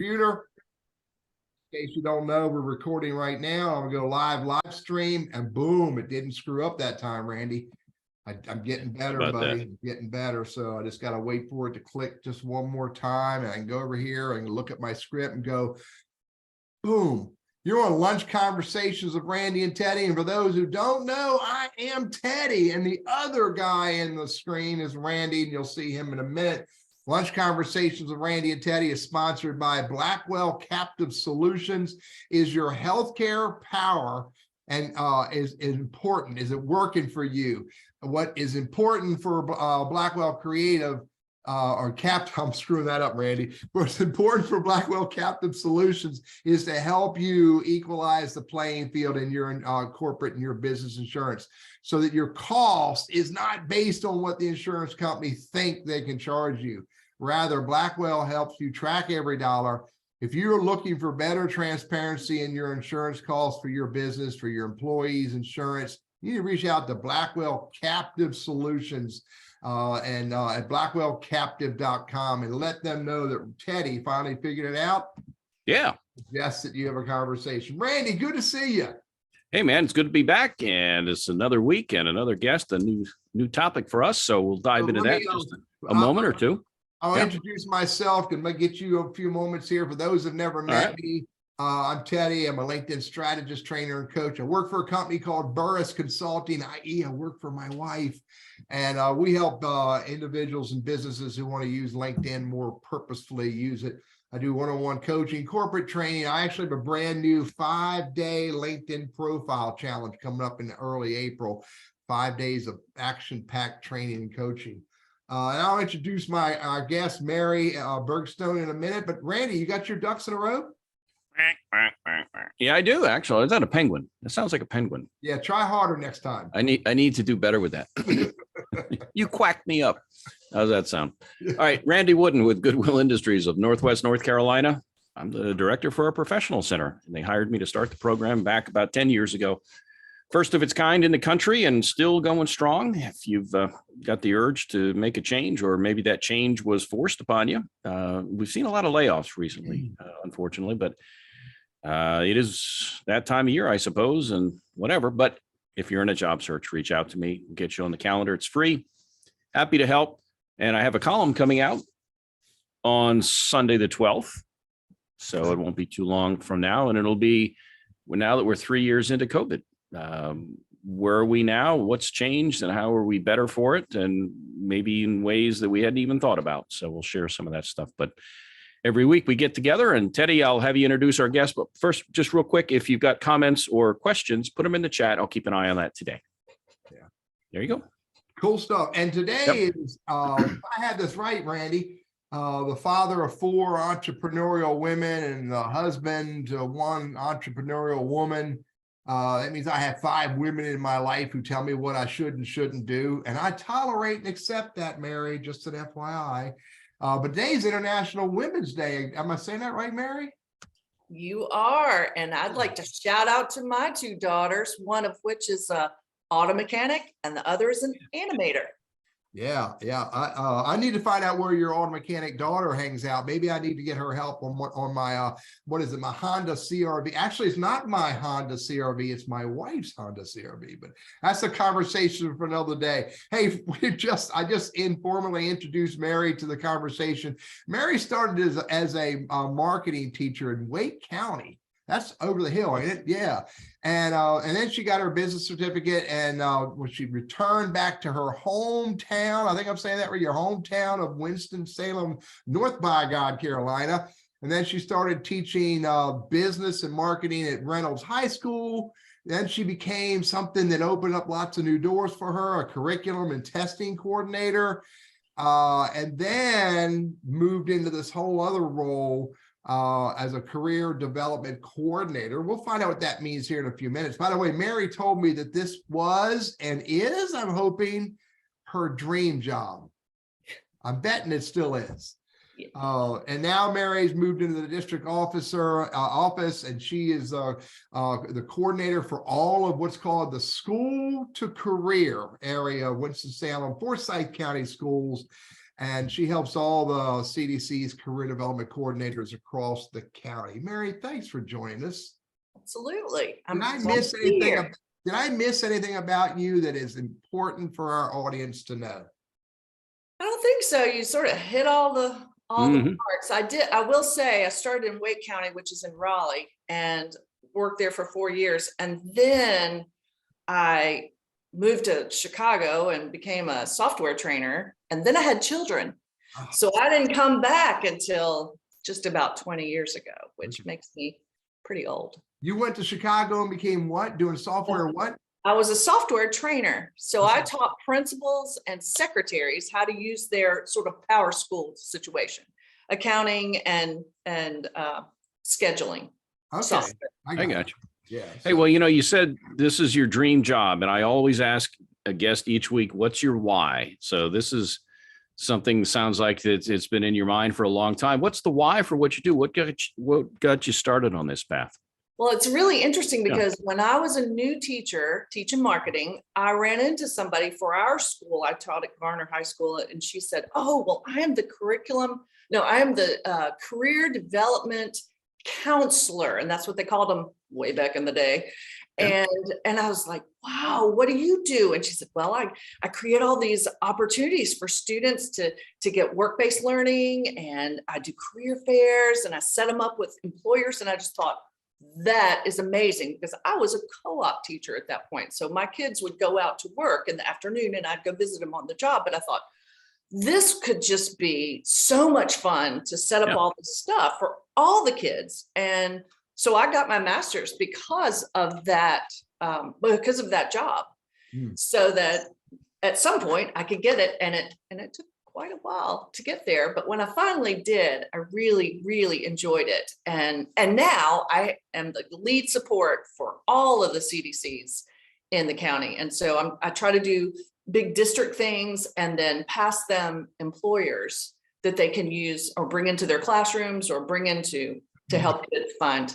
computer. In case you don't know, we're recording right now. I'm gonna go live stream, and boom, it didn't screw up that time, Randy. I'm getting better, buddy. I'm getting better. So I just got to wait for it to click just one more time, and I can go over here and look at my script and go, boom. You're on Lunch Conversations with Randy and Teddy. And for those who don't know, I am Teddy, and the other guy in the screen is Randy, and you'll see him in a minute. Lunch Conversations with Randy and Teddy is sponsored by Blackwell Captive Solutions. Is your healthcare power and is important? Is it working for you? What is important for Blackwell Creative or Captive, I'm screwing that up, Randy. What's important for Blackwell Captive Solutions is to help you equalize the playing field in your corporate and your business insurance, so that your cost is not based on what the insurance company think they can charge you. Rather, Blackwell helps you track every dollar. If you're looking for better transparency in your insurance costs for your business, for your employees' insurance, you need to reach out to Blackwell Captive Solutions at blackwellcaptive.com and let them know that Teddy finally figured it out. Yeah. Yes, that you have a conversation. Randy, good to see you. Hey, man, it's good to be back, and it's another week and another guest, a new topic for us. So we'll dive into that in just a moment or two. I'll introduce myself and get you a few moments here. For those who've never met me, I'm Teddy. I'm a LinkedIn strategist, trainer, and coach. I work for a company called Burriss Consulting, i.e. I work for my wife. And we help individuals and businesses who want to use LinkedIn more purposefully use it. I do one-on-one coaching, corporate training. I actually have a brand new 5-day LinkedIn profile challenge coming up in early April. 5 days of action-packed training and coaching. And I'll introduce my guest, Mary Bergstone, in a minute. But Randy, you got your ducks in a row? Yeah, I do, actually. Is that a penguin? It sounds like a penguin. Yeah, try harder next time. I need to do better with that. You quacked me up. How's that sound? All right, Randy Wooden with Goodwill Industries of Northwest North Carolina. I'm the director for a professional center, and they hired me to start the program back about 10 years ago. First of its kind in the country and still going strong. If you've got the urge to make a change, or maybe that change was forced upon you. We've seen a lot of layoffs recently, unfortunately, but it is that time of year, I suppose, and whatever. But if you're in a job search, reach out to me. We'll get you on the calendar. It's free. Happy to help. And I have a column coming out on Sunday the 12th. So it won't be too long from now. And it'll be, now that we're 3 years into COVID, where are we now? What's changed, and how are we better for it? And maybe in ways that we hadn't even thought about. So we'll share some of that stuff. But every week we get together, and Teddy, I'll have you introduce our guest. But first, just real quick, if you've got comments or questions, put them in the chat. I'll keep an eye on that today. Yeah, there you go. Cool stuff. And today is, I had this right, Randy, the father of 4 entrepreneurial women and the husband to 1 entrepreneurial woman. That means I have 5 women in my life who tell me what I should and shouldn't do. And I tolerate and accept that, Mary, just an FYI. But today's International Women's Day. Am I saying that right, Mary? You are. And I'd like to shout out to my 2 daughters, one of which is a auto mechanic and the other is an animator. Yeah. I need to find out where your auto mechanic daughter hangs out. Maybe I need to get her help on my what is it? My Honda CRV. Actually, it's not my Honda CRV. It's my wife's Honda CRV. But that's a conversation for another day. Hey, I just informally introduced Mary to the conversation. Mary started as a marketing teacher in Wake County. That's over the hill, ain't it? Yeah. And then she got her business certificate, and when she returned back to her hometown, I think I'm saying that right, your hometown of Winston-Salem, North by God, Carolina. And then she started teaching business and marketing at Reynolds High School. Then she became something that opened up lots of new doors for her, a curriculum and testing coordinator, and then moved into this whole other role as a career development coordinator. We'll find out what that means here in a few minutes. By the way, Mary told me that this was and is, I'm hoping, her dream job. I'm betting it still is. And now Mary's moved into the district office, and she is the coordinator for all of what's called the school to career area of Winston-Salem, Forsyth County schools. and she helps all the CDC's career development coordinators across the county. Mary, thanks for joining us. Absolutely. Did I miss anything? Did I miss anything about you that is important for our audience to know? I don't think so. You sort of hit all the parts. I will say I started in Wake County, which is in Raleigh, and worked there for 4 years. And then I moved to Chicago and became a software trainer. And then I had children. So I didn't come back until just about 20 years ago, which makes me pretty old. You went to Chicago and became what? Doing software what? I was a software trainer. So I taught principals and secretaries how to use their sort of power school situation, accounting and scheduling. Okay, software. I got you. Yeah. Hey, well, you said this is your dream job, and I always ask a guest each week, what's your why? So this is something sounds like it's been in your mind for a long time. What's the why for what you do? What got you started on this path? Well, it's really interesting because when I was a new teacher teaching marketing, I ran into somebody for our school. I taught at Garner High School, and she said, "Oh, well, I am the career development counselor," and that's what they called them way back in the day. Yeah. And I was like, "Wow, what do you do?" And she said, "Well, I create all these opportunities for students to get work-based learning, and I do career fairs, and I set them up with employers." And I just thought, that is amazing, because I was a co-op teacher at that point. So my kids would go out to work in the afternoon and I'd go visit them on the job. But I thought this could just be so much fun to set up all this stuff for all the kids. And so I got my master's because of that job. So that at some point I could get it, and it took quite a while to get there. But when I finally did, I really, really enjoyed it. And now I am the lead support for all of the CDCs in the county. And so I try to do big district things and then pass them employers that they can use or bring into their classrooms or bring into to help kids find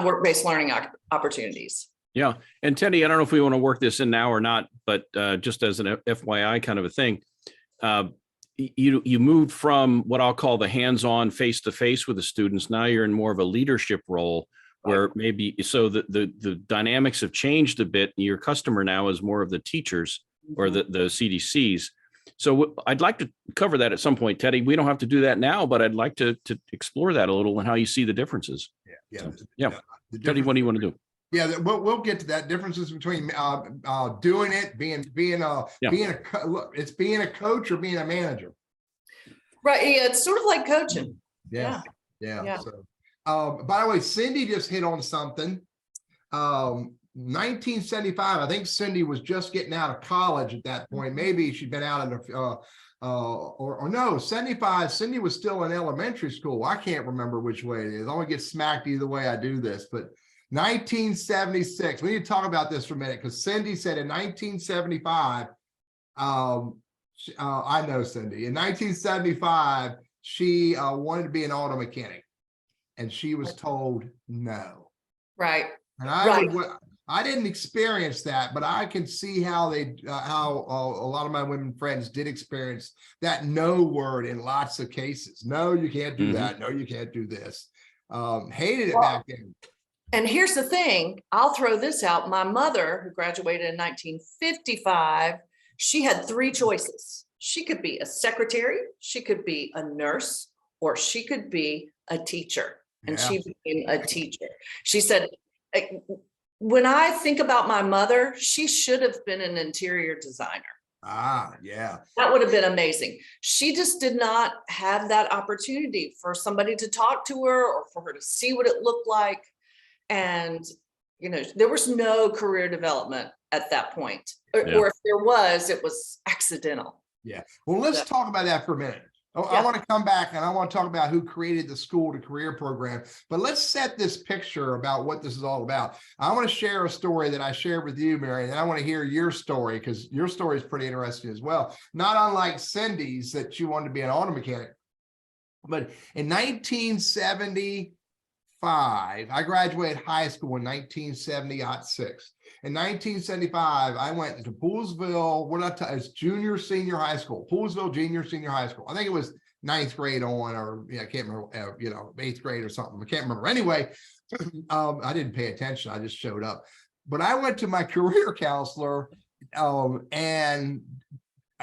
work-based learning opportunities. Yeah. And Teddy, I don't know if we want to work this in now or not, but just as an FYI kind of a thing, you moved from what I'll call the hands-on face-to-face with the students. Now you're in more of a leadership role where maybe, so the dynamics have changed a bit. Your customer now is more of the teachers or the CDCs. So I'd like to cover that at some point, Teddy. We don't have to do that now, but I'd like to explore that a little and how you see the differences. Teddy, what do you want to do? Yeah, we'll get to that. Differences between doing it, being a coach or being a manager. Right. Yeah, it's sort of like coaching. Yeah. So, by the way, Cindy just hit on something. 1975. I think Cindy was just getting out of college at that point. Maybe she'd been out in or no, 75. Cindy was still in elementary school. I can't remember which way it is. I want to get smacked either way I do this, but 1976. We need to talk about this for a minute, because Cindy said in 1975, I know Cindy, in 1975, she wanted to be an auto mechanic, and she was told no. Right. And I didn't experience that, but I can see how how a lot of my women friends did experience that no word in lots of cases. No, you can't do that. No, you can't do this. Hated it back then. And here's the thing, I'll throw this out. My mother, who graduated in 1955, she had 3 choices. She could be a secretary, she could be a nurse, or she could be a teacher. And she became a teacher. She said, when I think about my mother, she should have been an interior designer. Yeah. That would have been amazing. She just did not have that opportunity for somebody to talk to her or for her to see what it looked like. And, there was no career development at that point, or if there was, it was accidental. Yeah. Well, let's talk about that for a minute. I want to come back and I want to talk about who created the school to career program, but let's set this picture about what this is all about. I want to share a story that I shared with you, Mary, and I want to hear your story, because your story is pretty interesting as well. Not unlike Cindy's, that she wanted to be an auto mechanic, but in 1975, I graduated high school in 1976. In 1975, I went into Poolsville, it's junior, senior high school, Poolsville, junior, senior high school. I think it was ninth grade on, or I can't remember, eighth grade or something. I can't remember. Anyway, I didn't pay attention. I just showed up. But I went to my career counselor, and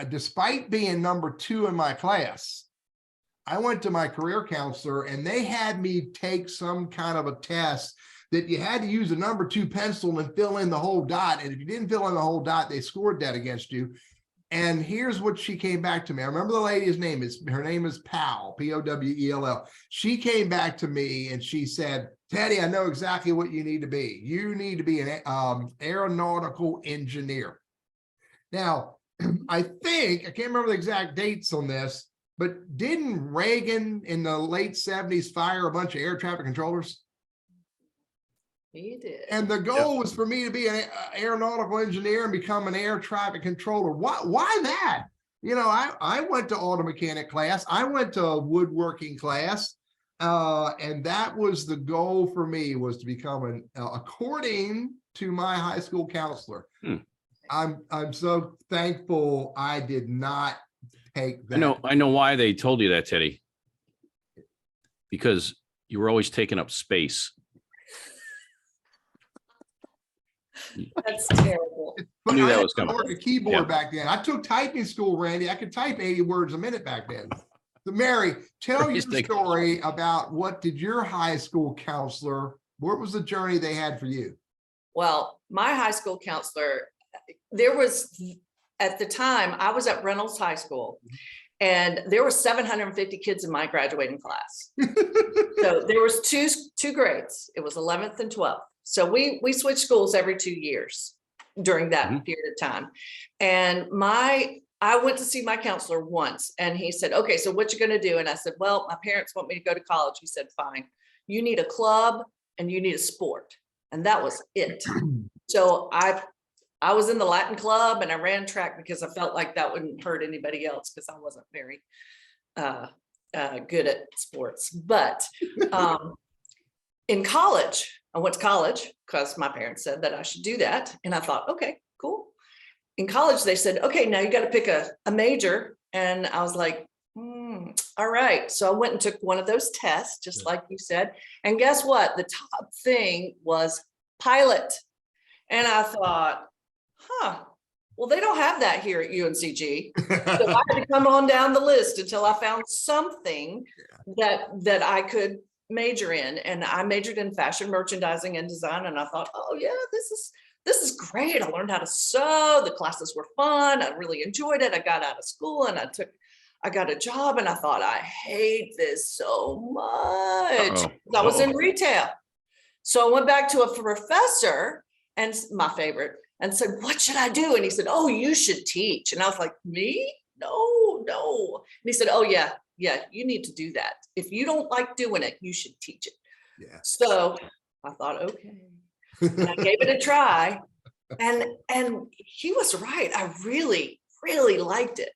despite being number 2 in my class, I went to my career counselor and they had me take some kind of a test that you had to use a number 2 pencil and fill in the whole dot. And if you didn't fill in the whole dot, they scored that against you. And here's what she came back to me. I remember the lady's name her name is Powell, Powell. She came back to me and she said, Teddy, I know exactly what you need to be. You need to be an aeronautical engineer. Now, I can't remember the exact dates on this, but didn't Reagan in the late 70s fire a bunch of air traffic controllers? He did. And the goal was for me to be an aeronautical engineer and become an air traffic controller. Why that? I went to auto mechanic class. I went to woodworking class. And that was the goal for me, was to become according to my high school counselor. I'm so thankful I did not take that. I know why they told you that, Teddy. Because you were always taking up space. That's terrible. I knew that was coming. I worked a keyboard back then. I took typing school, Randy. I could type 80 words a minute back then. So Mary, tell your story about what did your high school counselor, what was the journey they had for you? Well, my high school counselor, at the time, I was at Reynolds High School, and there were 750 kids in my graduating class. So there was two grades. It was 11th and 12th. So we switched schools every 2 years during that period of time. And I went to see my counselor once, and he said, okay, so what you going to do? And I said, well, my parents want me to go to college. He said, fine, you need a club and you need a sport. And that was it. So I was in the Latin club and I ran track because I felt like that wouldn't hurt anybody else, because I wasn't very good at sports. But in college, I went to college because my parents said that I should do that. And I thought, okay, cool. In college, they said, okay, now you got to pick a major. And I was like, all right. So I went and took one of those tests, just like you said. And guess what? The top thing was pilot. And I thought, well, they don't have that here at UNCG. So I had to come on down the list until I found something that I could major in. And I majored in fashion merchandising and design. And I thought, oh yeah, this is great. I learned how to sew. The classes were fun. I really enjoyed it. I got out of school and I got a job, and I thought, I hate this so much. I was in retail. So I went back to a professor, and my favorite, and said, what should I do? And he said, oh, you should teach. And I was like, me? No. And he said, oh yeah, you need to do that. If you don't like doing it, you should teach it. Yeah. So I thought, okay. And I gave it a try, and he was right. I really, really liked it.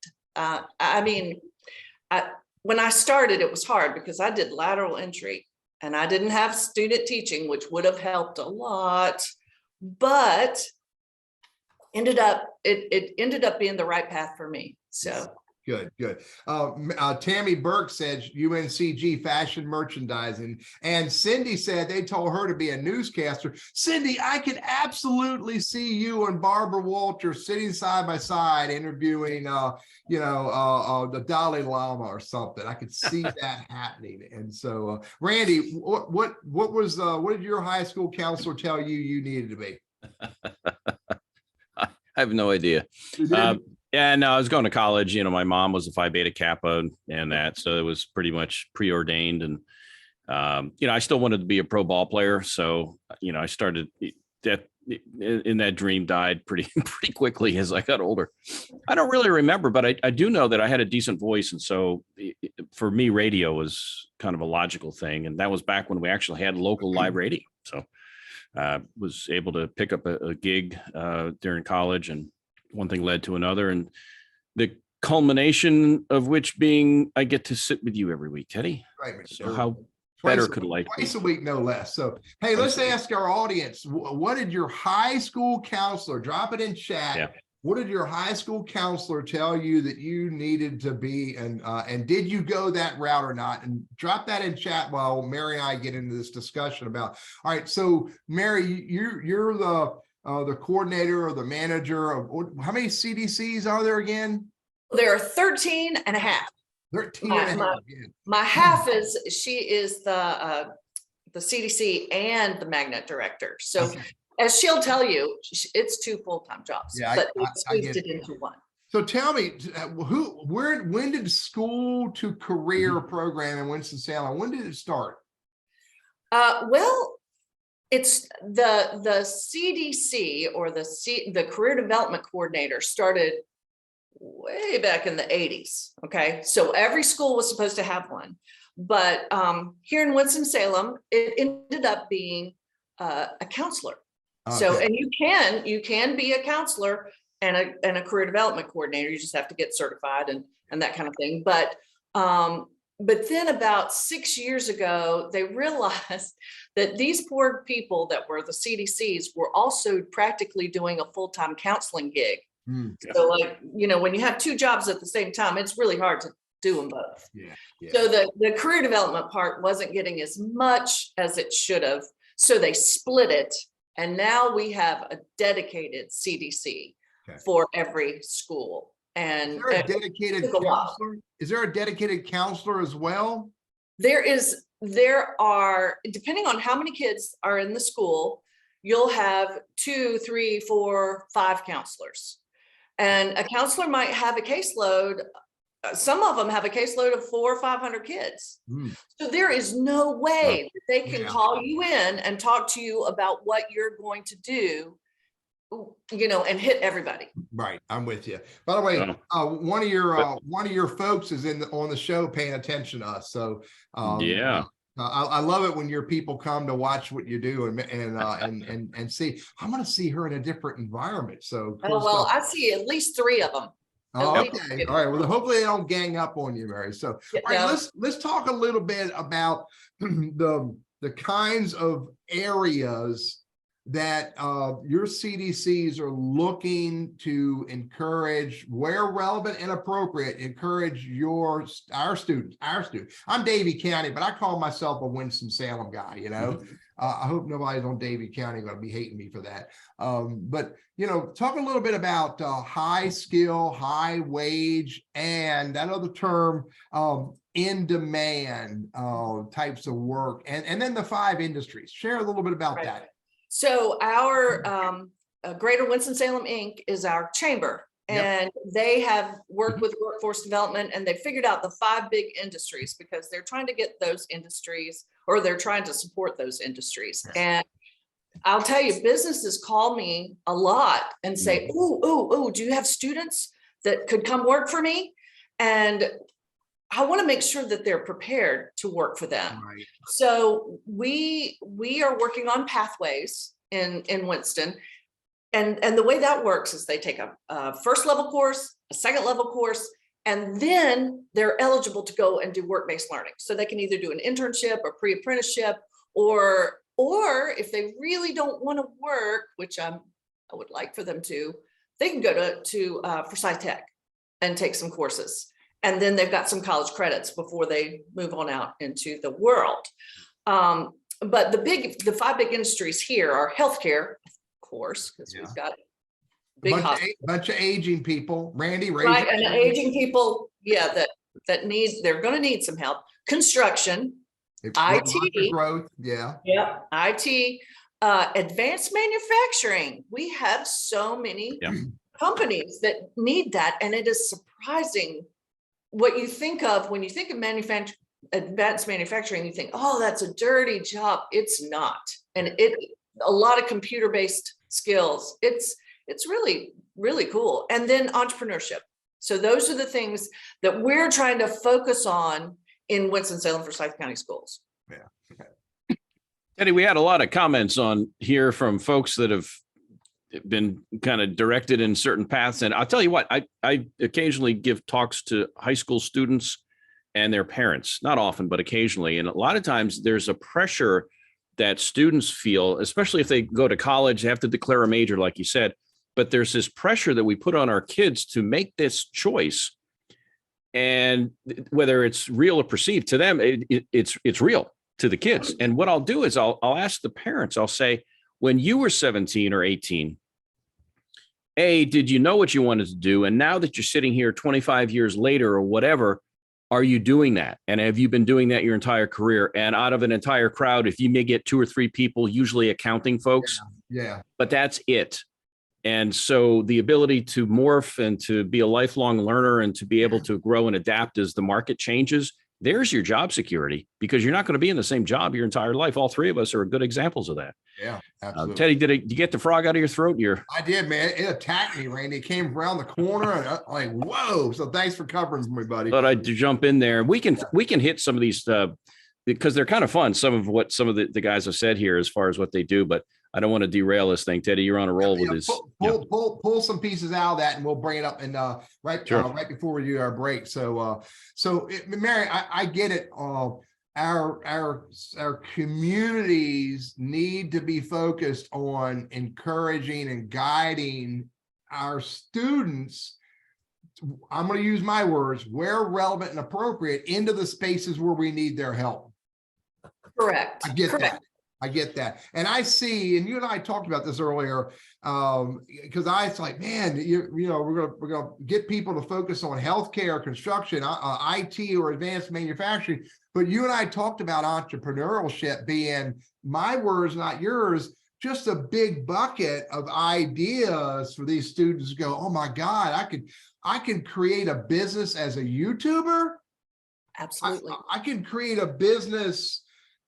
When I started, it was hard because I did lateral entry and I didn't have student teaching, which would have helped a lot, but it ended up being the right path for me. So good. Tammy Burke said UNCG fashion merchandising, and Cindy said they told her to be a newscaster. Cindy, I could absolutely see you and Barbara Walters sitting side by side interviewing the Dalai Lama or something. I could see that happening. And so Randy, what did your high school counselor tell you needed to be? I have no idea. Yeah, no, I was going to college. My mom was a Phi Beta Kappa and that, so it was pretty much preordained. And I still wanted to be a pro ball player, so I started that. And that dream died pretty quickly as I got older. I don't really remember, but I do know that I had a decent voice, and so for me, radio was kind of a logical thing. And that was back when we actually had local live radio, so was able to pick up a gig during college, and one thing led to another, and the culmination of which being I get to sit with you every week, Teddy. Right. So better could like twice a week, no less. So, hey, let's ask our audience, what did your high school counselor, drop it in chat. Yeah. What did your high school counselor tell you that you needed to be, and did you go that route or not? And drop that in chat while Mary and I get into this discussion about, all right, so Mary, you're the coordinator or the manager of, how many CDCs are there again? There are 13 and a half. 13 and a half. My half is, she is the CDC and the magnet director. So Okay. as she'll tell you, it's 2 full-time jobs, Yeah, but I we squeezed get it into one. So tell me, when did school to career program in Winston-Salem, when did it start? Well, it's the CDC or the career development coordinator started way back in the 80s. Okay, so every school was supposed to have one, but here in Winston-Salem, it ended up being a counselor. So, Okay. and you can be a counselor and a career development coordinator. You just have to get certified and that kind of thing. But then about 6 years ago, they realized that these poor people that were the CDCs were also practically doing a full-time counseling gig. So like, when you have 2 jobs at the same time, it's really hard to do them both. Yeah. So the career development part wasn't getting as much as it should have. So they split it. And now we have a dedicated CDC for every school. And is there a dedicated counselor? Is there a dedicated counselor as well? There are, depending on how many kids are in the school, you'll have 2, 3, 4, 5 counselors. And a counselor might have a caseload. Some of them have a caseload of 400 or 500 kids. So there is no way that they can call you in and talk to you about what you're going to do, and hit everybody. Right, I'm with you. By the way, one of your folks is on the show paying attention to us. So I love it when your people come to watch what you do and see. I'm going to see her in a different environment. So cool stuff. I see at least 3 of them. Oh, okay. All right. Well, hopefully they don't gang up on you, Mary. So, all right, let's talk a little bit about the kinds of areas that your CDCs are looking to encourage, where relevant and appropriate, encourage our students. I'm Davie County, but I call myself a Winston-Salem guy, I hope nobody's on Davie County going to be hating me for that. But, talk a little bit about high skill, high wage, and that other term, in demand types of work, and then the 5 industries. Share a little bit about that. So our Greater Winston-Salem Inc. is our chamber, and they have worked with workforce development, and they figured out the 5 big industries because they're trying to get those industries, or they're trying to support those industries. And I'll tell you, businesses call me a lot and say, "Oh, do you have students that could come work for me?" And I want to make sure that they're prepared to work for them. Right. So we are working on pathways in Winston. And the way that works is they take a first level course, a second level course, and then they're eligible to go and do work-based learning. So they can either do an internship or pre-apprenticeship, or if they really don't want to work, which I would like for them to, they can go to Forsyth Tech and take some courses. And then they've got some college credits before they move on out into the world. But the 5 big industries here are healthcare, of course, because we've got bunch of aging people. Randy, right, and aging people, they're going to need some help. Construction, IT, growth, IT, advanced manufacturing. We have so many companies that need that, and it is surprising what you think of when you think of advanced manufacturing. You think, oh, that's a dirty job. It's not, and a lot of computer-based skills. It's really, really cool. And then entrepreneurship. So those are the things that we're trying to focus on in Winston-Salem Forsyth County Schools. Yeah. Eddie, we had a lot of comments on here from folks that have been kind of directed in certain paths. And I'll tell you what, I occasionally give talks to high school students, and their parents, not often, but occasionally. And a lot of times there's a pressure that students feel, especially if they go to college, they have to declare a major, like you said, but there's this pressure that we put on our kids to make this choice. And whether it's real or perceived to them, it's real to the kids. And what I'll do is I'll ask the parents, I'll say, when you were 17 or 18, did you know what you wanted to do? And now that you're sitting here 25 years later or whatever, are you doing that? And have you been doing that your entire career? And out of an entire crowd, if you may get 2 or 3 people, usually accounting folks, but that's it. And so the ability to morph and to be a lifelong learner and to be able to grow and adapt as the market changes, there's your job security, because you're not going to be in the same job your entire life. All 3 of us are good examples of that. Yeah, absolutely. Teddy, did you get the frog out of your throat? I did, man. It attacked me, Randy. It came around the corner and I'm like, whoa. So thanks for covering for me, buddy. Thought I'd jump in there. We can hit some of these because they're kind of fun. Some of what some of the guys have said here as far as what they do, but I don't want to derail this thing. Teddy, you're on a roll with this. Pull some pieces out of that, and we'll bring it up and right before we do our break. So Mary, I get it. Our communities need to be focused on encouraging and guiding our students. I'm going to use my words, where relevant and appropriate, into the spaces where we need their help. Correct. I get that. And I see, and you and I talked about this earlier, because it's like, man, we're gonna get people to focus on healthcare, construction, IT, or advanced manufacturing. But you and I talked about entrepreneurship being, my words, not yours, just a big bucket of ideas for these students to go, oh my God, I can create a business as a YouTuber. Absolutely. I can create a business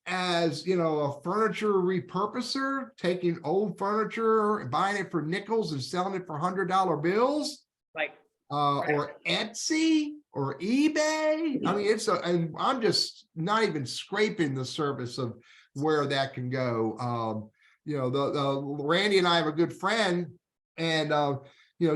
as, a furniture repurposer, taking old furniture and buying it for nickels and selling it for $100 bills. Right. Or Etsy or eBay. I mean, and I'm just not even scraping the surface of where that can go. Randy and I have a good friend, and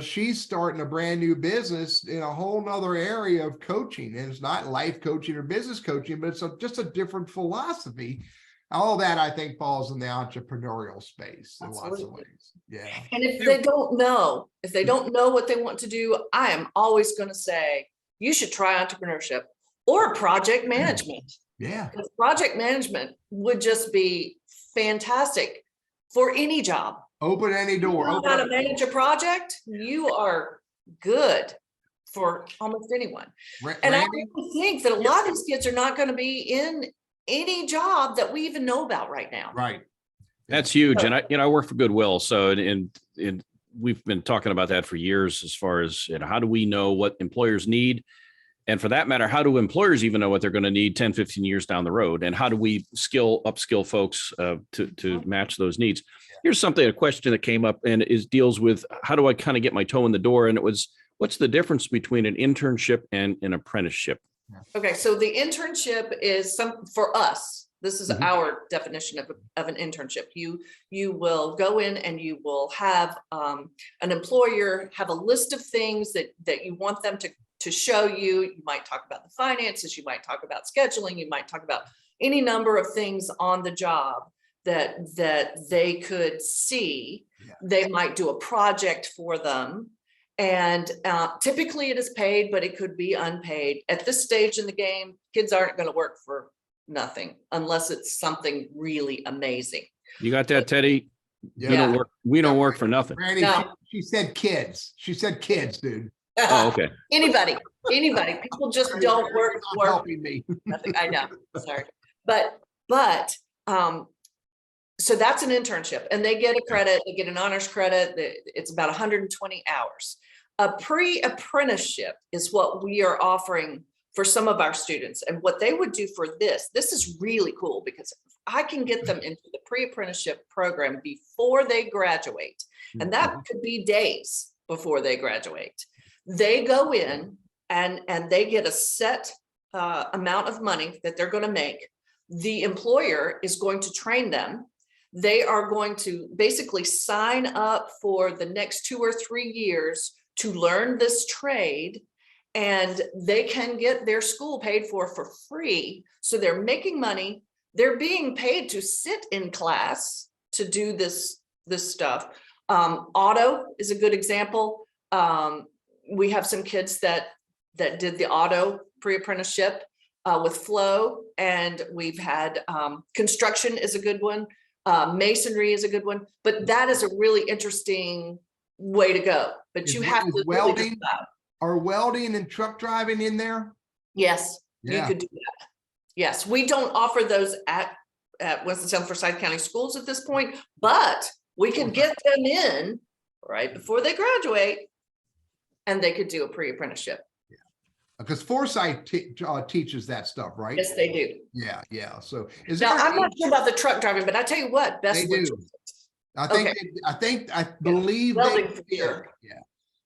she's starting a brand new business in a whole nother area of coaching. And it's not life coaching or business coaching, but it's just a different philosophy. All that, I think, falls in the entrepreneurial space in lots of ways. Yeah. And if they don't know what they want to do, I am always going to say, you should try entrepreneurship or project management. Yeah. Because project management would just be fantastic for any job. Open any door. You know how to manage a project, you are good for almost anyone. And I really think that a lot of these kids are not going to be in any job that we even know about right now. Right. That's huge. And I work for Goodwill. So, and we've been talking about that for years, as far as, how do we know what employers need? And for that matter, how do employers even know what they're going to need 10, 15 years down the road? And how do we upskill folks to match those needs? Here's a question that came up, and deals with, how do I kind of get my toe in the door? And it was, what's the difference between an internship and an apprenticeship? Okay, so the internship is for us, this is our definition of an internship. You will go in and you will have an employer have a list of things that you want them to show you. You might talk about the finances, you might talk about scheduling, you might talk about any number of things on the job that they could see. Yeah. They might do a project for them. And typically it is paid, but it could be unpaid. At this stage in the game, kids aren't going to work for nothing unless it's something really amazing. You got that, Teddy? Yeah. We don't work for nothing. Randy, No. she said kids. She said kids, dude. Oh, okay. Anybody. People just don't work for helping me. nothing. I know. Sorry. But so that's an internship, and they get a credit, they get an honors credit. It's about 120 hours. A pre-apprenticeship is what we are offering for some of our students. And what they would do for this is really cool, because I can get them into the pre-apprenticeship program before they graduate. And that could be days before they graduate. They go in and they get a set amount of money that they're going to make. The employer is going to train them. They are going to basically sign up for the next 2 or 3 years to learn this trade. and they can get their school paid for free. So they're making money. They're being paid to sit in class to do this stuff. Auto is a good example. We have some kids that did the auto pre-apprenticeship with Flow, and we've had construction is a good one. Masonry is a good one, but that is a really interesting way to go. But you have to welding. Are welding and truck driving in there? Yes, Yeah. you could do that. Yes, we don't offer those at Winston-Salem Forsyth County Schools at this point, but we can get them in right before they graduate, and they could do a pre-apprenticeship. Because Forsyth teaches that stuff, right? Yes, they do. Yeah, yeah. So Now, I'm not sure about the truck driving, but I tell you what, best they do. logistics. I believe Welding they for did. sure. Yeah.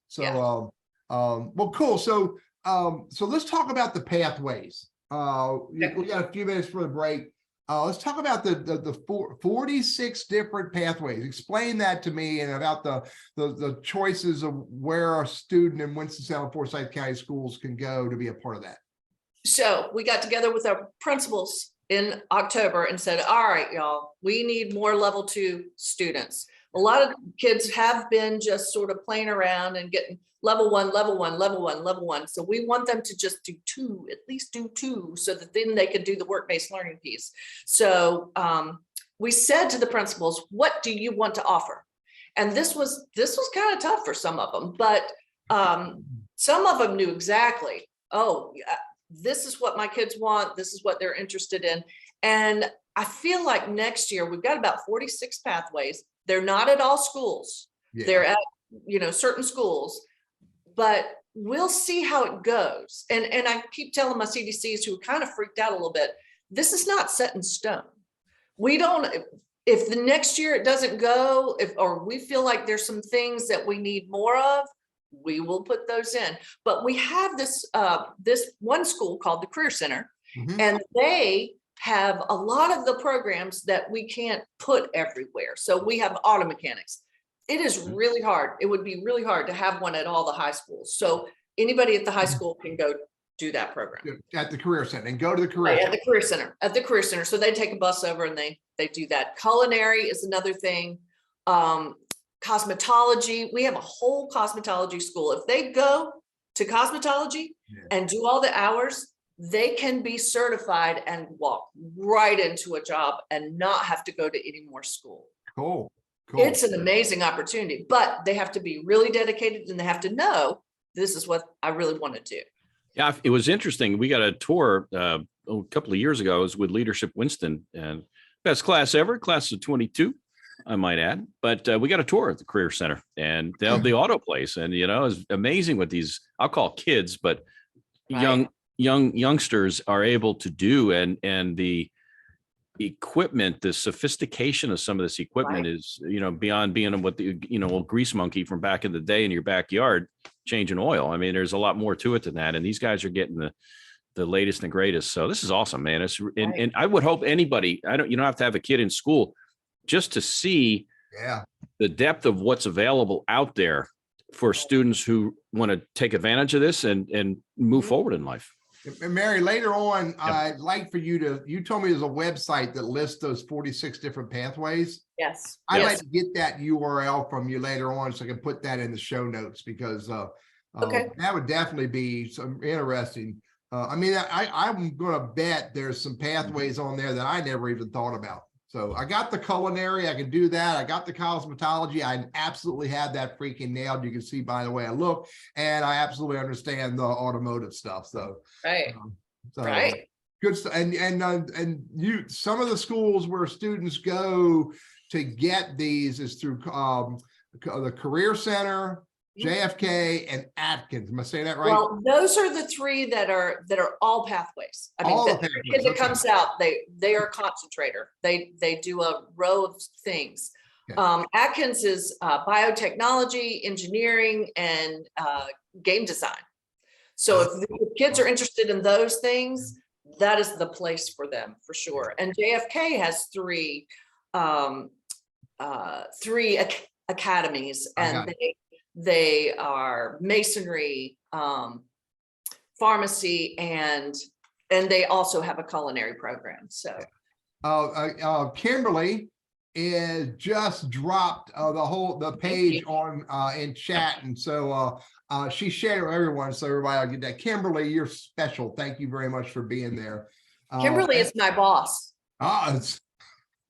So well, cool. So so let's talk about the pathways. We got a few minutes for the break. Let's talk about the 46 different pathways. Explain that to me, and about the choices of where a student in Winston-Salem Forsyth County Schools can go to be a part of that. So we got together with our principals in October and said, all right, y'all, we need more level 2 students. A lot of kids have been just sort of playing around and getting level 1, level 1, level 1, level 1. So we want them to just do 2, at least do 2, so that then they could do the work-based learning piece. So we said to the principals, what do you want to offer? And this was kind of tough for some of them, but some of them knew exactly, oh, this is what my kids want. This is what they're interested in. And I feel like next year we've got about 46 pathways. They're not at all schools. Yeah. They're at, certain schools, but we'll see how it goes. And I keep telling my CDCs who are kind of freaked out a little bit, this is not set in stone. We don't, if the next year it doesn't go, or we feel like there's some things that we need more of, we will put those in. But we have this one school called the Career Center, and they have a lot of the programs that we can't put everywhere. So we have auto mechanics. It is really hard. It would be really hard to have one at all the high schools. So anybody at the high school can go do that program. At the Career Center, and go to the Career Center. At the Career Center. So they take a bus over and they do that. Culinary is another thing. Cosmetology, we have a whole cosmetology school. If they go to cosmetology and do all the hours, they can be certified and walk right into a job and not have to go to any more school. Cool. It's an amazing opportunity, but they have to be really dedicated, and they have to know this is what I really want to do. Yeah, it was interesting. We got a tour a couple of years ago. It was with Leadership Winston, and best class ever, class of 22, I might add. But we got a tour at the Career Center and the auto place, and it's amazing what these, I'll call kids, but youngsters are able to do, and the equipment, the sophistication of some of this equipment is, beyond being what the, old grease monkey from back in the day in your backyard changing oil. I mean, there's a lot more to it than that. And these guys are getting the latest and greatest. So this is awesome, man. It's and I would hope anybody, you don't have to have a kid in school, just to see the depth of what's available out there for students who want to take advantage of this and move forward in life. And Mary, later on, I'd like for you told me there's a website that lists those 46 different pathways. Yes. I'd like to get that URL from you later on so I can put that in the show notes, because that would definitely be some interesting. I mean, I'm going to bet there's some pathways on there that I never even thought about. So I got the culinary, I can do that. I got the cosmetology. I absolutely have that freaking nailed. You can see by the way I look, and I absolutely understand the automotive stuff. So, good stuff. And you, some of the schools where students go to get these is through the Career Center, JFK, and Atkins. Am I saying that right? Well, those are the 3 that are all pathways. I mean, the kid that comes out, they are a concentrator. They do a row of things. Atkins is biotechnology, engineering, and game design. So if the kids are interested in those things, that is the place for them for sure. And JFK has 3 academies, and they are masonry, pharmacy, and they also have a culinary program. So Kimberly is just dropped the page on in chat, and so she shared it with everyone, so everybody will get that. Kimberly, you're special. Thank you very much for being there. Kimberly is my boss.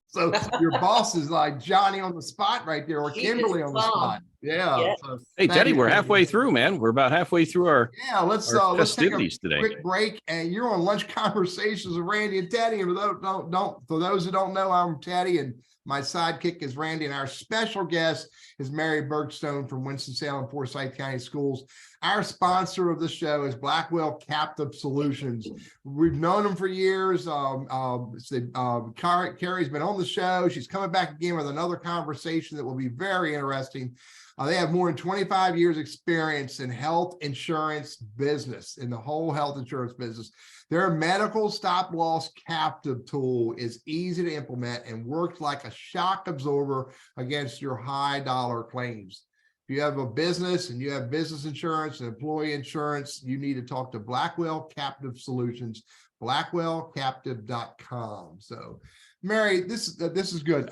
So your boss is like Johnny on the spot right there, or Kimberly on the spot. Yeah. Yes. So Hey, thank Teddy, you, we're Kimberly. halfway through, man. We're about halfway through our let's take festivities a today. quick break. And you're on Lunch Conversations with Randy and Teddy. And for those who don't know, I'm Teddy, and my sidekick is Randy, and our special guest is Mary Bergstone from Winston-Salem, Forsyth County Schools. Our sponsor of the show is Blackwell Captive Solutions. We've known them for years. Carrie's been on the show. She's coming back again with another conversation that will be very interesting. They have more than 25 years experience in health insurance business, in the whole health insurance business. Their medical stop loss captive tool is easy to implement and works like a shock absorber against your high dollar claims. If you have a business and you have business insurance and employee insurance, you need to talk to Blackwell Captive Solutions, blackwellcaptive.com. So, Mary, this is good.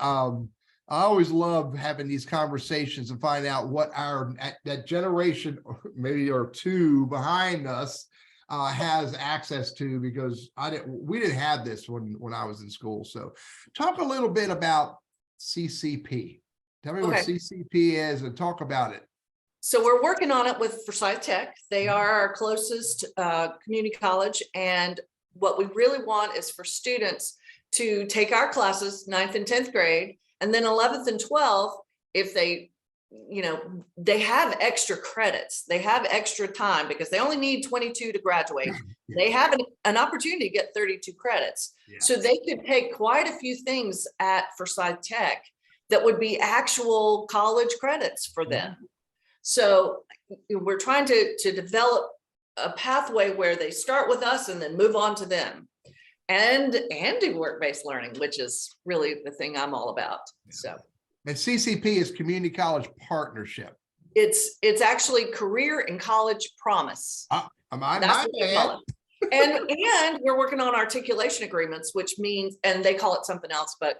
I always love having these conversations and find out what that generation, maybe or two behind us, has access to, because we didn't have this when I was in school. So, talk a little bit about CCP. Tell me what CCP is and talk about it. So we're working on it with Forsyth Tech. They are our closest community college. And what we really want is for students to take our classes, 9th and 10th grade, and then 11th and 12th, if they have extra credits, they have extra time, because they only need 22 to graduate. They have an opportunity to get 32 credits. Yeah. So they could take quite a few things at Forsyth Tech that would be actual college credits for them. So we're trying to develop a pathway where they start with us and then move on to them, and do work-based learning, which is really the thing I'm all about. So, and CCP is Community College Partnership. It's actually Career and College Promise. That's what they call it. And we're working on articulation agreements, which means, and they call it something else, but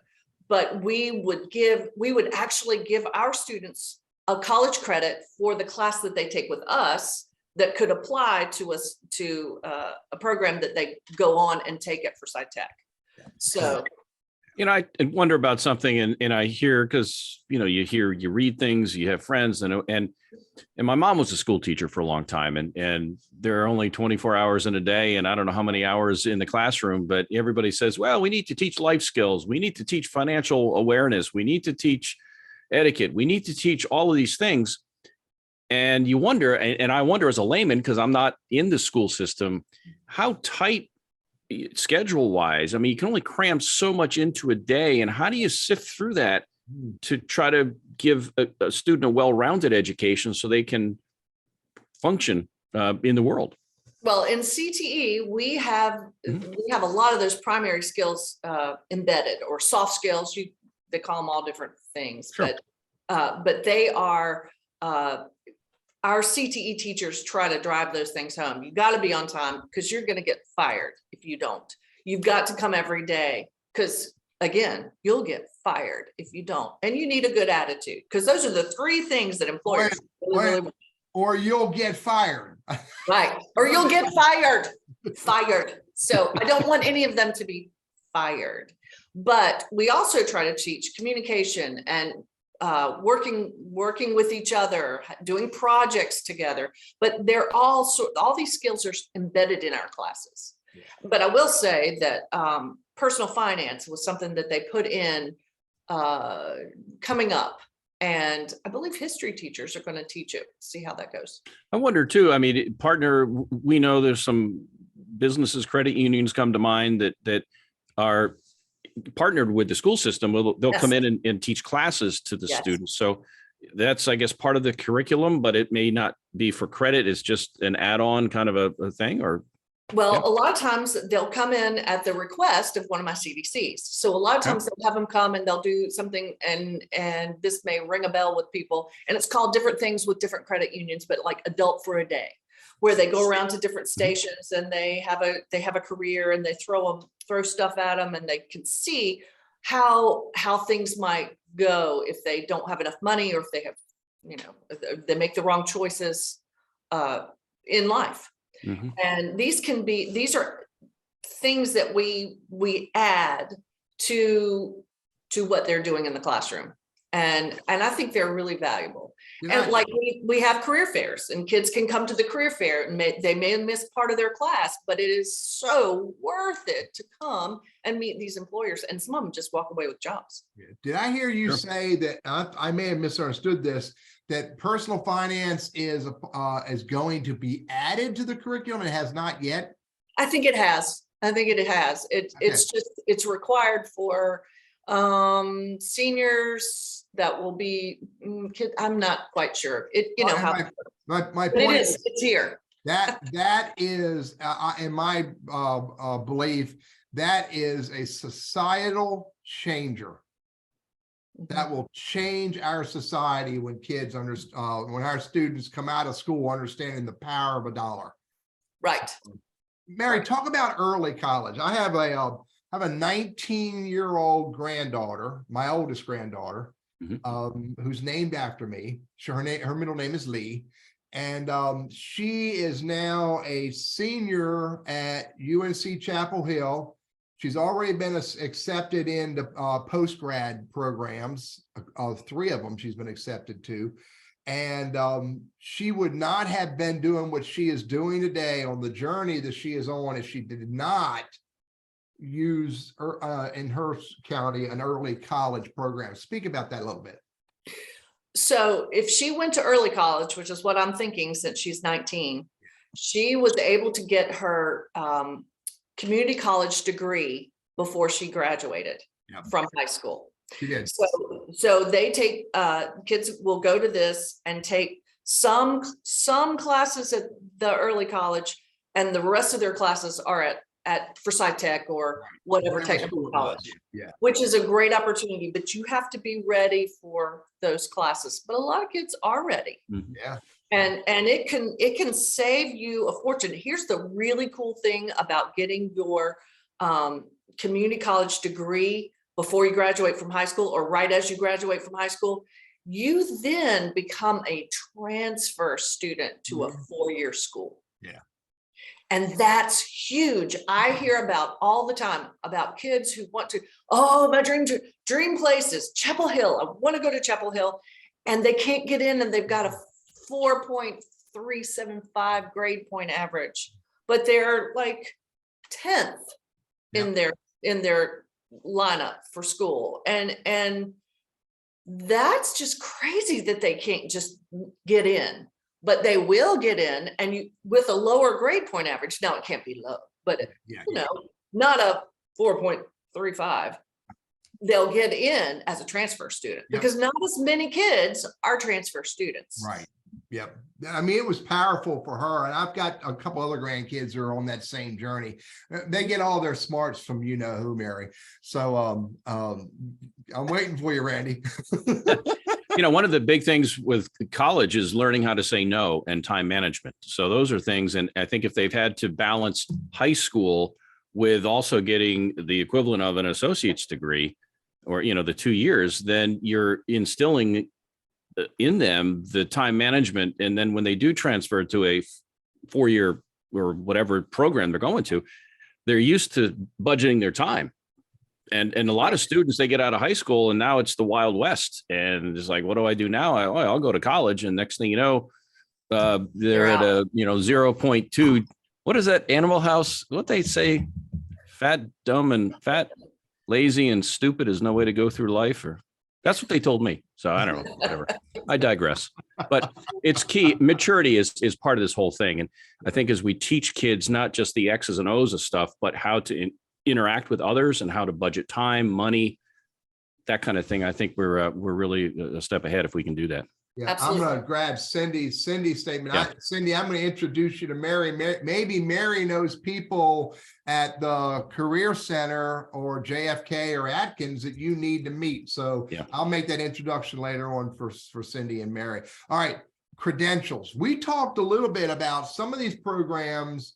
we would actually give our students a college credit for the class that they take with us that could apply to us to a program that they go on and take at Forsyth Tech. So, I wonder about something, and I hear, because you read things, you have friends, and my mom was a school teacher for a long time, and there are only 24 hours in a day, and I don't know how many hours in the classroom, but everybody says, well, we need to teach life skills, we need to teach financial awareness, we need to teach etiquette, we need to teach all of these things. And you wonder, and I wonder as a layman, because I'm not in the school system, how tight schedule wise, I mean, you can only cram so much into a day, and how do you sift through that to try to give a student a well-rounded education so they can function in the world? Well, in CTE, we have a lot of those primary skills embedded, or soft skills. They call them all different things, sure. But they are, our CTE teachers try to drive those things home. You got to be on time, because you're going to get fired if you don't. You've got to come every day, because again, you'll get fired if you don't. And you need a good attitude, because those are the three things that employers really want. Or you'll get fired. Right. Or you'll get fired. So I don't want any of them to be fired. But we also try to teach communication and working with each other, doing projects together. But they're all these skills are embedded in our classes. Yeah. But I will say that personal finance was something that they put in coming up. And I believe history teachers are going to teach it. See how that goes. I wonder too, I mean, we know there's some businesses, credit unions come to mind that are partnered with the school system. They'll come in and teach classes to the students. So that's, I guess, part of the curriculum, but it may not be for credit. It's just an add-on kind of a thing, or. Well, a lot of times they'll come in at the request of one of my CDCs. So a lot of times they'll have them come and they'll do something, and this may ring a bell with people, and it's called different things with different credit unions, but like adult for a day. where they go around to different stations and they have a career and they throw stuff at them and they can see how things might go if they don't have enough money, or if they have, if they make the wrong choices in life. And these are things that we add to what they're doing in the classroom. And I think they're really valuable. And like we have career fairs, and kids can come to the career fair, and they may miss part of their class, but it is so worth it to come and meet these employers. And some of them just walk away with jobs. Did I hear you say that, I may have misunderstood this, that personal finance is going to be added to the curriculum? It has not yet? I think it has. It's required for seniors that will be kids. I'm not quite sure. My point is, it's here. That is, in my belief, that is a societal changer that will change our society when kids when our students come out of school understanding the power of a dollar. Right. Mary, talk about early college. I have a 19-year-old granddaughter, my oldest granddaughter, who's named after me. Her middle name is Lee. And she is now a senior at UNC Chapel Hill. She's already been accepted into post-grad programs, 3 of them she's been accepted to. And she would not have been doing what she is doing today on the journey that she is on if she did not use in her county an early college program. Speak about that a little bit. So if she went to early college, which is what I'm thinking, since she's 19, she was able to get her community college degree before she graduated from high school. She did. So they take kids will go to this and take some classes at the early college, and the rest of their classes are at Forsyth Tech or whatever technical college, which is a great opportunity, but you have to be ready for those classes. But a lot of kids are ready. Yeah. And it can save you a fortune. Here's the really cool thing about getting your community college degree before you graduate from high school, or right as you graduate from high school. You then become a transfer student to a 4-year school. Yeah. And that's huge. I hear about all the time about kids who want to, my dream place is Chapel Hill. I want to go to Chapel Hill, and they can't get in, and they've got a 4.375 grade point average, but they're like 10th in their lineup for school. And that's just crazy that they can't just get in. But they will get in, and with a lower grade point average. Now it can't be low, but not a 4.35. They'll get in as a transfer student because not as many kids are transfer students. Right. Yep. I mean, it was powerful for her, and I've got a couple other grandkids who are on that same journey. They get all their smarts from who, Mary. So I'm waiting for you, Randy. One of the big things with college is learning how to say no and time management. So those are things. And I think if they've had to balance high school with also getting the equivalent of an associate's degree, or, the 2 years, then you're instilling in them the time management. And then when they do transfer to a 4-year or whatever program they're going to, they're used to budgeting their time. And a lot of students, they get out of high school and now it's the Wild West. And it's like, what do I do now? I'll go to college. And next thing you know, they're at a 0.2. What is that Animal House? What they say? Fat, dumb, and fat, lazy, and stupid is no way to go through life. Or that's what they told me. So I don't know, whatever. I digress. But it's key. Maturity is part of this whole thing. And I think as we teach kids, not just the X's and O's of stuff, but how to interact with others and how to budget time, money, that kind of thing. I think we're really a step ahead if we can do that. Yeah, absolutely. I'm going to grab Cindy's statement. Yeah. Cindy, I'm going to introduce you to Mary. Maybe Mary knows people at the Career Center or JFK or Atkins that you need to meet. So I'll make that introduction later on for Cindy and Mary. All right. credentials. We talked a little bit about some of these programs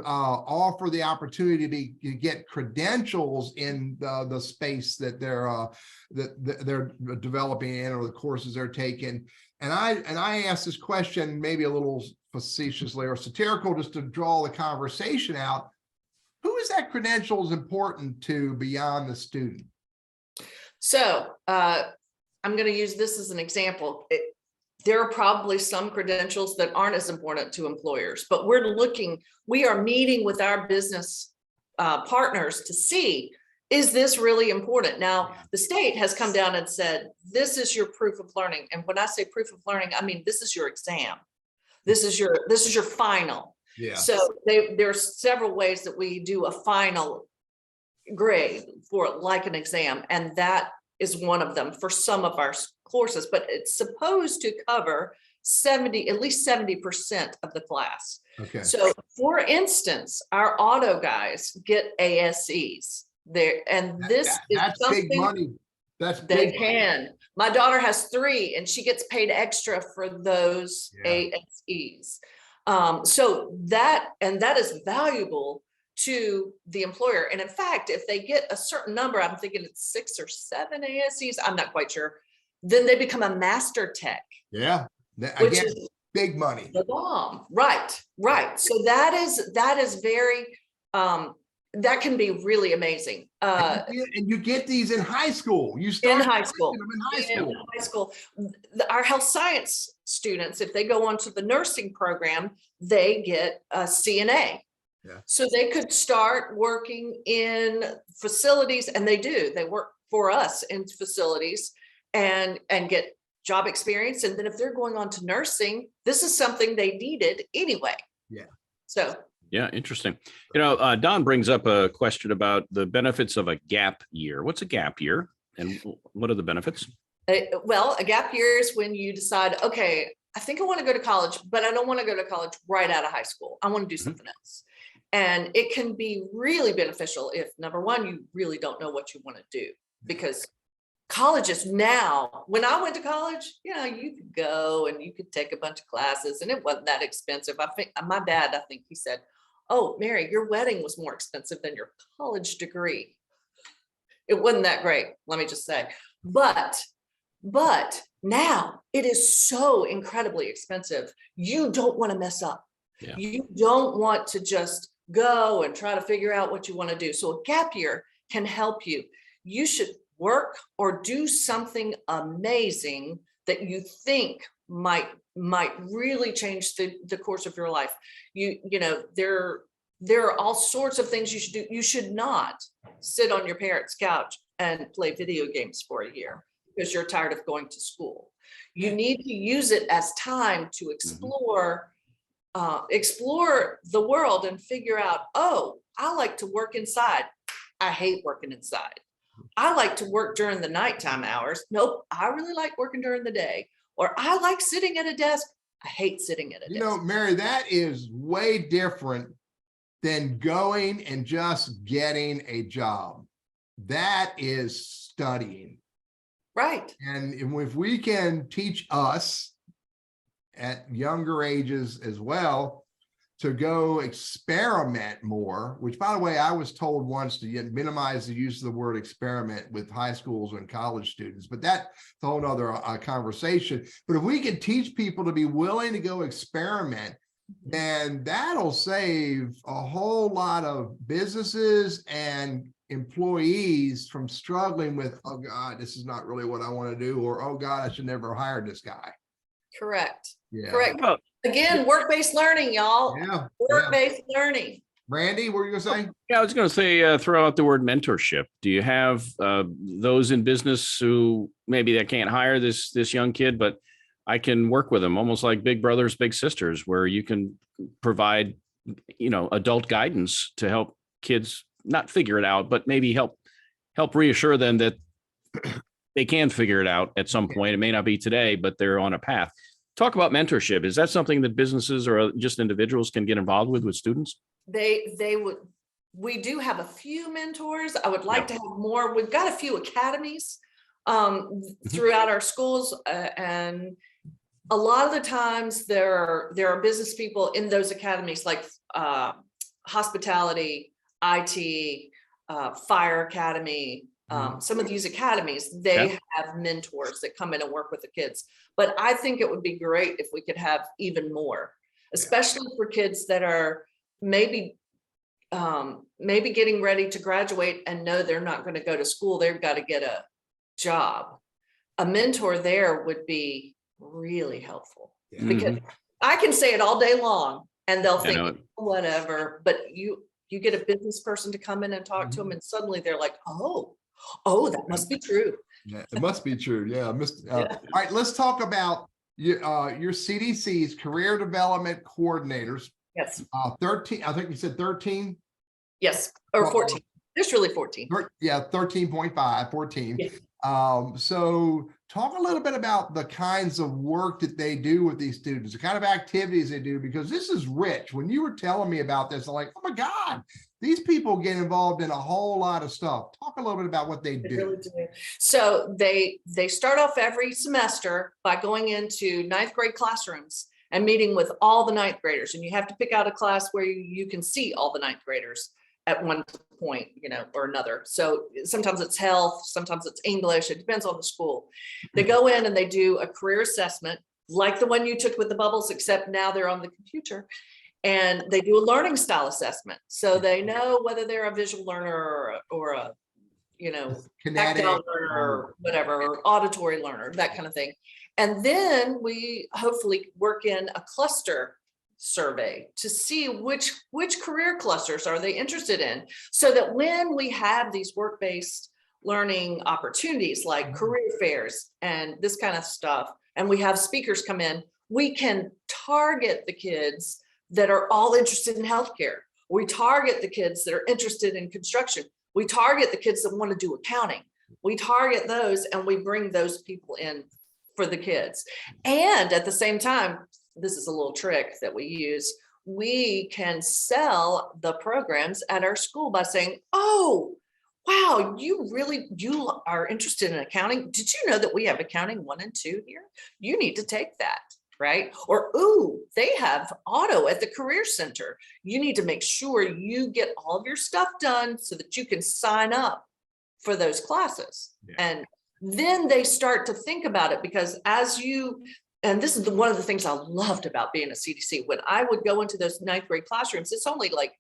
offer the opportunity to get credentials in the space that they're developing in, or the courses they're taking. And I asked this question maybe a little facetiously or satirical, just to draw the conversation out. Who is that credentials important to beyond the student? So I'm going to use this as an example. There are probably some credentials that aren't as important to employers, but we are meeting with our business partners to see, is this really important? Now, the state has come down and said, this is your proof of learning. And when I say proof of learning, I mean, this is your exam. This is your final. Yeah. So there's several ways that we do a final grade for like an exam. And that is one of them for some of our courses, but it's supposed to cover at least 70% of the class. Okay. So for instance, our auto guys get ASEs there, and this that's big money. That's they big can. money. My daughter has 3 and she gets paid extra for those ASEs. So that is valuable to the employer. And in fact, if they get a certain number, I'm thinking it's 6 or 7 ASEs, I'm not quite sure, then they become a master tech. Yeah. Which Again, is big money. the bomb. Right. So that is very, that can be really amazing. And you get these in high school. You start In high school. them in high school. Our health science students, if they go on to the nursing program, they get a CNA. Yeah. So they could start working in facilities, and they work for us in facilities and get job experience. And then if they're going on to nursing, this is something they needed anyway. Yeah. So. Yeah, interesting. Don brings up a question about the benefits of a gap year. What's a gap year and what are the benefits? Well, a gap year is when you decide, okay, I think I want to go to college, but I don't want to go to college right out of high school. I want to do something else. And it can be really beneficial if, number one, you really don't know what you want to do, because colleges now, when I went to college, you could go and you could take a bunch of classes and it wasn't that expensive. I think my dad, he said, "Oh, Mary, your wedding was more expensive than your college degree." It wasn't that great, let me just say. But now it is so incredibly expensive. You don't want to mess up. Yeah. You don't want to just go and try to figure out what you want to do. So a gap year can help you. You should work or do something amazing that you think might really change the course of your life. There are all sorts of things you should do. You should not sit on your parents' couch and play video games for a year because you're tired of going to school. You need to use it as time to explore the world and figure out, oh, I like to work inside. I hate working inside. I like to work during the nighttime hours. Nope, I really like working during the day. Or I like sitting at a desk. I hate sitting at a desk. Mary, that is way different than going and just getting a job. That is studying. Right. And if we can teach us at younger ages as well to go experiment more, which, by the way, I was told once to minimize the use of the word experiment with high schools and college students, but that's a whole nother conversation. But if we can teach people to be willing to go experiment, then that'll save a whole lot of businesses and employees from struggling with, oh God, this is not really what I want to do, or oh God, I should never hire this guy. Correct. Yeah. Correct. Again, work-based learning, y'all. Yeah. Work-based learning. Randy, what were you gonna say? Yeah, I was going to say, throw out the word mentorship. Do you have those in business who maybe they can't hire this young kid, but I can work with them, almost like big brothers, big sisters, where you can provide, adult guidance to help kids not figure it out, but maybe help reassure them that they can figure it out at some point. It may not be today, but they're on a path. Talk about mentorship. Is that something that businesses or just individuals can get involved with students? They would. We do have a few mentors. I would like to have more. We've got a few academies throughout our schools, and a lot of the times there are business people in those academies, like hospitality, IT, fire academy. Some of these academies, they have mentors that come in and work with the kids. But I think it would be great if we could have even more, especially for kids that are maybe getting ready to graduate and know they're not going to go to school. They've got to get a job. A mentor there would be really helpful, because I can say it all day long and they'll think whatever, but you get a business person to come in and talk to them, and suddenly they're like, oh, that must be true. Yeah, it must be true. Yeah. All right, let's talk about your CDC's career development coordinators. Yes. 13, I think you said 13. Yes, or 14. There's really 14. Yeah, 13.5, 14. Yeah. So talk a little bit about the kinds of work that they do with these students, the kind of activities they do, because this is rich. When you were telling me about this, I'm like, oh my God, these people get involved in a whole lot of stuff. Talk a little bit about what they do. Really do. So they start off every semester by going into 9th grade classrooms and meeting with all the 9th graders. And you have to pick out a class where you can see all the 9th graders at one point, or another. So sometimes it's health, sometimes it's English. It depends on the school. They go in and they do a career assessment like the one you took with the bubbles, except now they're on the computer. And they do a learning style assessment. So they know whether they're a visual learner or a, tactile learner or whatever, or auditory learner, that kind of thing. And then we hopefully work in a cluster survey to see which career clusters are they interested in, so that when we have these work-based learning opportunities like career fairs and this kind of stuff, and we have speakers come in, we can target the kids that are all interested in healthcare. We target the kids that are interested in construction. We target the kids that want to do accounting. We target those and we bring those people in for the kids. And at the same time, this is a little trick that we use. We can sell the programs at our school by saying, oh, wow, you are interested in accounting. Did you know that we have accounting 1 and 2 here? You need to take that, right? Or, ooh, they have auto at the career center. You need to make sure you get all of your stuff done so that you can sign up for those classes. Yeah. And then they start to think about it, because and this is one of the things I loved about being a CDC. When I would go into those 9th grade classrooms, it's only like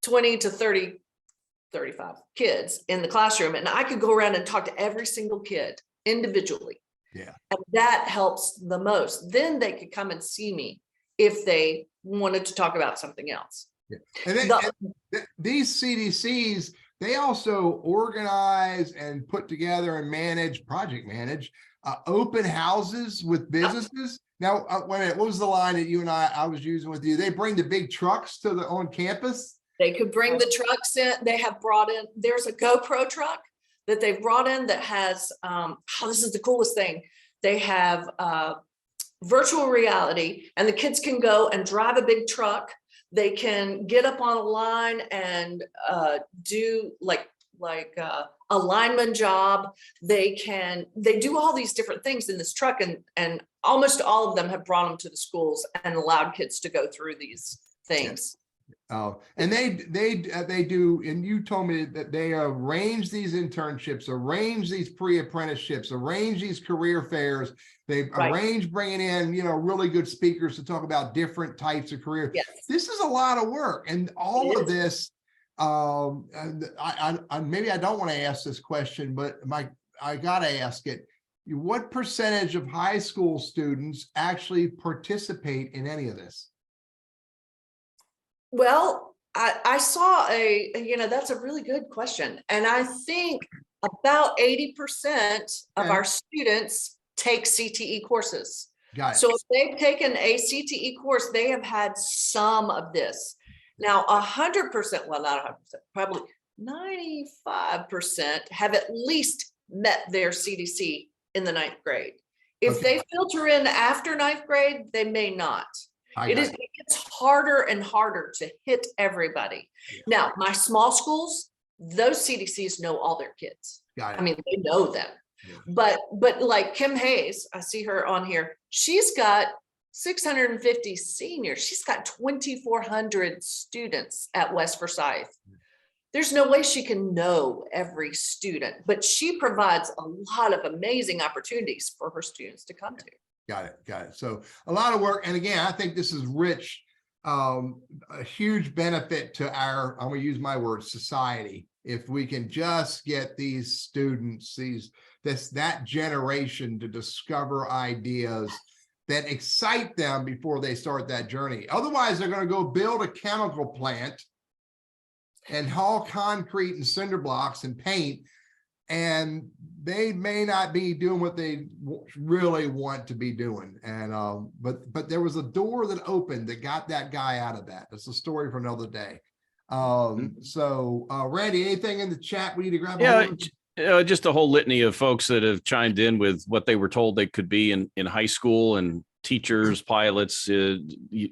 20 to 30, 35 kids in the classroom. And I could go around and talk to every single kid individually. Yeah. And that helps the most. Then they could come and see me if they wanted to talk about something else. Yeah. And these CDCs, they also organize and put together and project manage open houses with businesses. Now, wait a minute, what was the line that you and I was using with you? They bring the big trucks on campus? They could bring the trucks in. They have brought in, there's a GoPro truck that they've brought in that has, this is the coolest thing. They have virtual reality, and the kids can go and drive a big truck. They can get up on a line and do like a lineman job. They do all these different things in this truck, and almost all of them have brought them to the schools and allowed kids to go through these things. Oh, and they do, and you told me that they arrange these internships, arrange these pre-apprenticeships, arrange these career fairs. They arrange bringing in, really good speakers to talk about different types of careers. Yes. This is a lot of work, and all of this. And maybe I don't want to ask this question, but I got to ask it. What percentage of high school students actually participate in any of this? Well, I saw that's a really good question. And I think about 80% of our students take CTE courses. Got it. So if they've taken a CTE course, they have had some of this. Now, 100%, well, not 100%, probably 95% have at least met their CDC in the 9th grade. If they filter in after 9th grade, they may not. It's harder and harder to hit everybody. Yeah. Now, my small schools, those CDCs know all their kids. Got it. I mean, they know them. But like Kim Hayes, I see her on here. She's got 650 seniors. She's got 2,400 students at West Forsyth. There's no way she can know every student, but she provides a lot of amazing opportunities for her students to come to. Got it. So a lot of work. And again, I think this is rich, a huge benefit to our, I'm going to use my word, society. If we can just get these students, that generation to discover ideas that excite them before they start that journey. Otherwise, they're going to go build a chemical plant and haul concrete and cinder blocks and paint, and they may not be doing what they really want to be doing. And but there was a door that opened that got that guy out of that. That's a story for another day. So Randy, anything in the chat we need to grab? Just a whole litany of folks that have chimed in with what they were told they could be in high school, and teachers, pilots,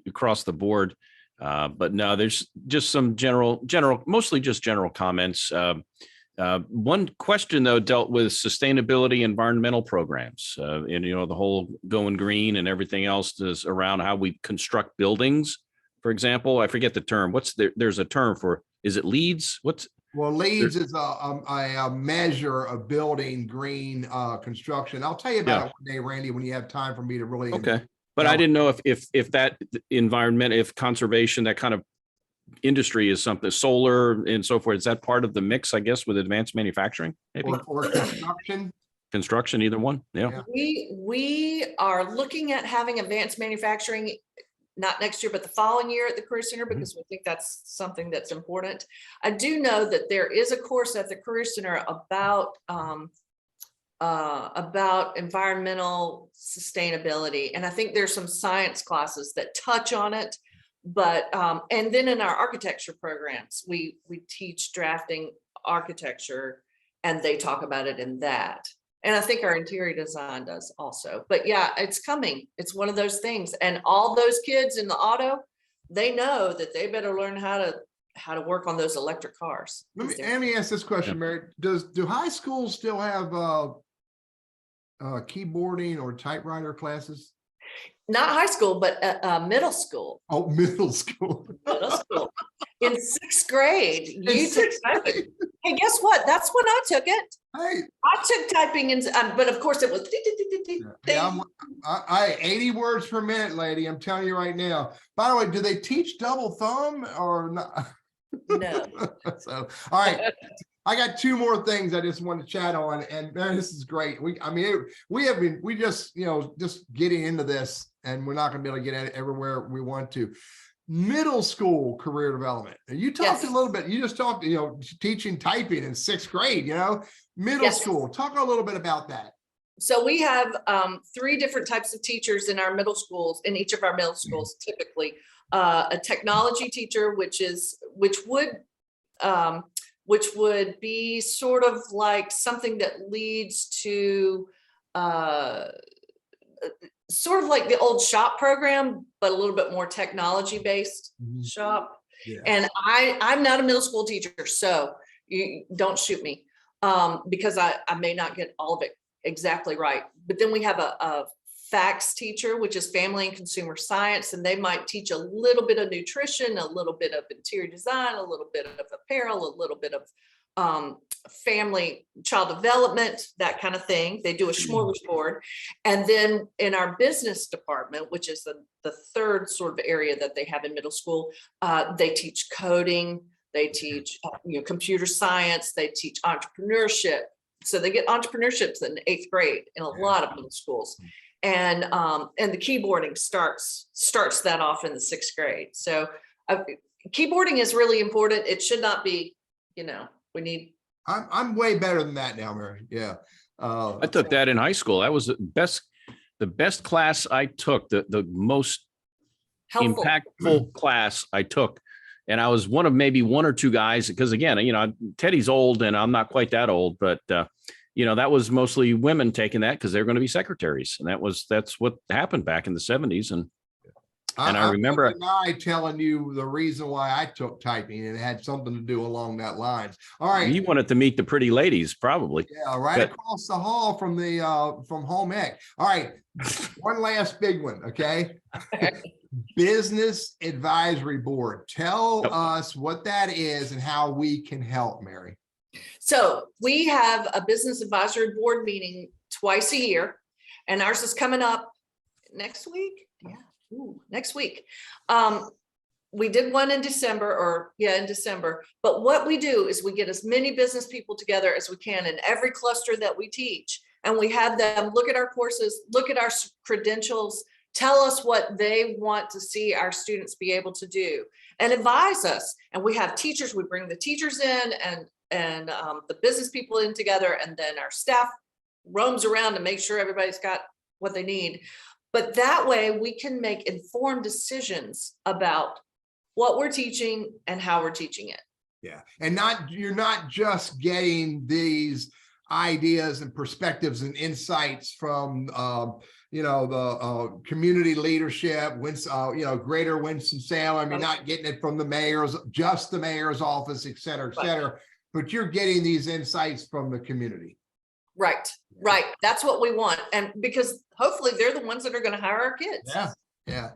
across the board. But no, there's just some general, mostly just general comments. One question though dealt with sustainability, environmental programs, and the whole going green and everything else is around how we construct buildings. For example, I forget the term. There's a term for, is it LEEDs? LEEDs is a measure of building green construction. I'll tell you about it one day, Randy, when you have time for me to really. Okay. But I didn't know if that environment, if conservation, that kind of industry is something, solar and so forth. Is that part of the mix, I guess, with advanced manufacturing? Maybe? Or construction? Construction, either one. Yeah. We are looking at having advanced manufacturing, not next year, but the following year at the Career Center, because we think that's something that's important. I do know that there is a course at the Career Center about environmental sustainability. And I think there's some science classes that touch on it, but, and then in our architecture programs, we teach drafting architecture, and they talk about it in that. And I think our interior design does also, but yeah, it's coming. It's one of those things. And all those kids in the auto, they know that they better learn how to work on those electric cars. Let me ask this question, Mary. Do high schools still have keyboarding or typewriter classes? Not high school, but middle school. Oh, middle school. Middle school. In 6th grade, you took typing. Hey, guess what? That's when I took it. Hey. I took typing, but of course it was. I 80 words per minute, lady. I'm telling you right now. By the way, do they teach double thumb or not? No. So, all right. I got two more things I just want to chat on, and man, this is great. We just getting into this, and we're not going to be able to get at it everywhere we want to. Middle school career development. You talked a little bit. You just talked, teaching typing in 6th grade. Middle school. Talk a little bit about that. So we have 3 different types of teachers in our middle schools. In each of our middle schools, typically a technology teacher, which would be sort of like something that leads to sort of like the old shop program, but a little bit more technology based shop. Yeah. And I'm not a middle school teacher, so you don't shoot me because I may not get all of it exactly right. But then we have a FACS teacher, which is family and consumer science, and they might teach a little bit of nutrition, a little bit of interior design, a little bit of apparel, a little bit of family child development, that kind of thing. They do a smorgasbord. And then in our business department, which is the third sort of area that they have in middle school, they teach coding, they teach computer science, they teach entrepreneurship. So they get entrepreneurships in 8th grade in a lot of middle schools. And the keyboarding starts that off in the 6th grade. So keyboarding is really important. It should not be, we need. I'm way better than that now, Mary. Yeah. I took that in high school. That was the best class I took, the most helpful, impactful class I took. And I was one of maybe 1 or 2 guys, because again, Teddy's old and I'm not quite that old, but that was mostly women taking that because they're going to be secretaries. And that's what happened back in the 70s. And And I remember I telling you the reason why I took typing, and it had something to do along that lines. All right. you wanted to meet the pretty ladies, probably. Yeah, right across the hall from the from home ec. All right. One last big one. Okay. Business Advisory Board. Tell us what that is and how we can help, Mary. So we have a business advisory board meeting twice a year, and ours is coming up next week. Yeah, next week. We did one in December, in December. But what we do is we get as many business people together as we can in every cluster that we teach, and we have them look at our courses, look at our credentials, tell us what they want to see our students be able to do, and advise us. And we have teachers. We bring the teachers in and the business people in together, and then our staff roams around to make sure everybody's got what they need. But that way we can make informed decisions about what we're teaching and how we're teaching it. Yeah. And you're not just getting these ideas and perspectives and insights from, the community leadership, greater Winston-Salem. You're not getting it from the mayor's office, et cetera, et cetera. But you're getting these insights from the community. Right. That's what we want. And because hopefully they're the ones that are going to hire our kids. Yeah.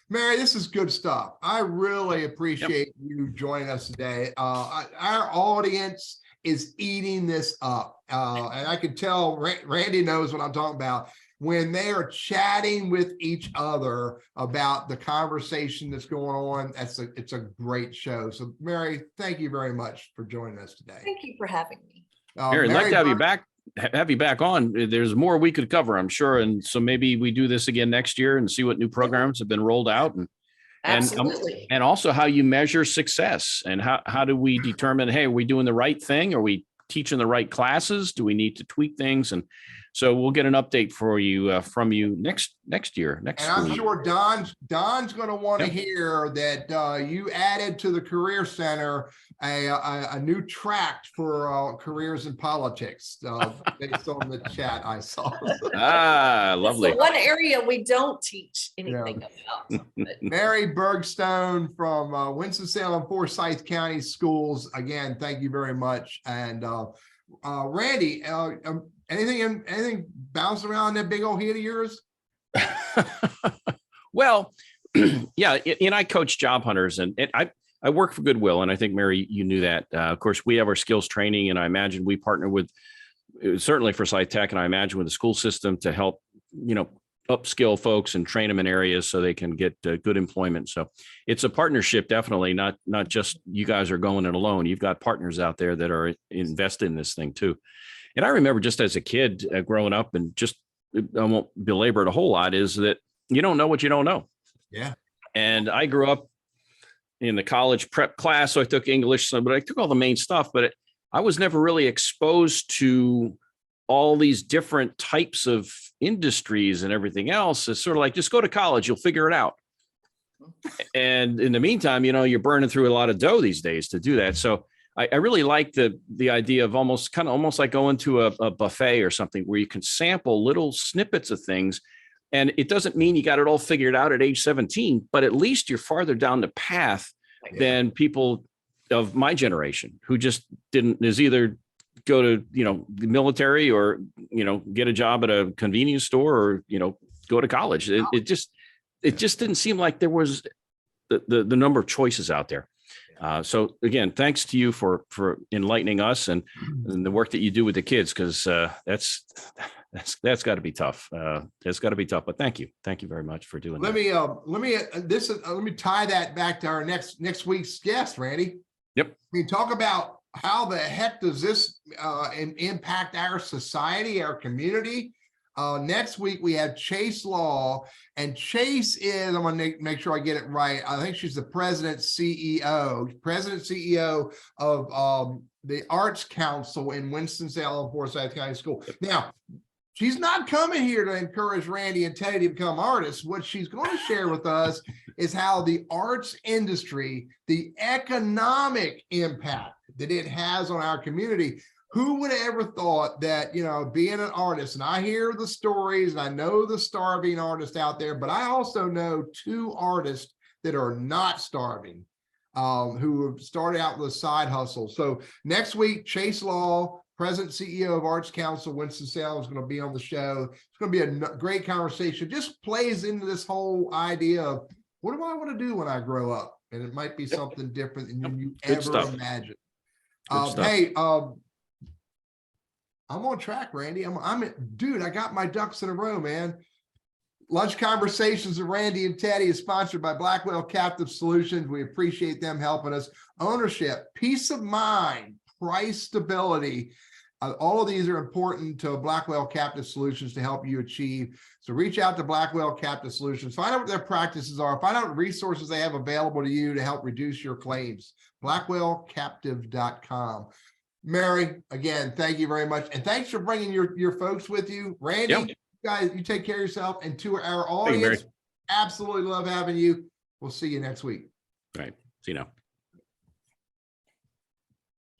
Mary, this is good stuff. I really appreciate you joining us today. Our audience is eating this up. And I can tell Randy knows what I'm talking about. When they are chatting with each other about the conversation that's going on, it's a great show. So Mary, thank you very much for joining us today. Thank you for having me. Mary, I'd like to have you back on. There's more we could cover, I'm sure. And so maybe we do this again next year and see what new programs have been rolled out, Absolutely. and also how you measure success, and how do we determine, hey, are we doing the right thing? Are we teaching the right classes? Do we need to tweak things? And so we'll get an update for you from you next year. And I'm sure Don's going to want to hear that you added to the Career Center a new tract for careers in politics based on the chat I saw. Lovely. So one area we don't teach anything about. Mary Bergstone from Winston-Salem, Forsyth County Schools. Again, thank you very much. And Randy, anything bouncing around that big old head of yours? Well, yeah, and I coach job hunters, and I work for Goodwill, and I think, Mary, you knew that. Of course, we have our skills training, and I imagine we partner with, certainly Forsyth Tech, and I imagine with the school system to help, upskill folks and train them in areas so they can get good employment. So it's a partnership, definitely, not just you guys are going it alone. You've got partners out there that are invested in this thing too. And I remember just as a kid growing up, and just, I won't belabor it a whole lot, is that you don't know what you don't know. Yeah. And I grew up in the college prep class, so I took English, but I took all the main stuff, but I was never really exposed to all these different types of industries and everything else. It's sort of like, just go to college, you'll figure it out. And in the meantime, you're burning through a lot of dough these days to do that. So I really like the idea of almost like going to a buffet or something where you can sample little snippets of things. And it doesn't mean you got it all figured out at age 17, but at least you're farther down the path than people of my generation who just is either go to, the military, or, get a job at a convenience store, or, go to college. It just didn't seem like there was the number of choices out there. So again, thanks to you for enlightening us and the work that you do with the kids, because that's got to be tough. It's got to be tough. But thank you very much for doing that. Let me tie that back to our next week's guest, Randy. Yep. We talk about how the heck does this impact our society, our community. Next week we have Chase Law, and Chase is, I'm going to make sure I get it right, I think she's the president CEO of the Arts Council in Winston-Salem, Forsyth County School. Now, she's not coming here to encourage Randy and Teddy to become artists. What she's going to share with us is how the arts industry, the economic impact that it has on our community. who would have ever thought that, you know, being an artist, and I hear the stories and I know the starving artists out there, but I also know 2 artists that are not starving, who have started out with a side hustle. So next week, Chase Law, President CEO of Arts Council, Winston-Salem, is going to be on the show. It's going to be a great conversation. Just plays into this whole idea of what do I want to do when I grow up? And it might be something different than you Good ever stuff. imagined. Good stuff. Hey, I'm on track, Randy. Dude, I got my ducks in a row, man. Lunch Conversations with Randy and Teddy is sponsored by Blackwell Captive Solutions. We appreciate them helping us. Ownership, peace of mind, price stability. All of these are important to Blackwell Captive Solutions to help you achieve. So reach out to Blackwell Captive Solutions. Find out what their practices are. Find out what resources they have available to you to help reduce your claims. BlackwellCaptive.com. Mary, again, thank you very much. And thanks for bringing your folks with you. Randy, Yep. guys, you take care of yourself. And to our Thank you, Mary. audience, absolutely love having you. We'll see you next week. All right. See you now.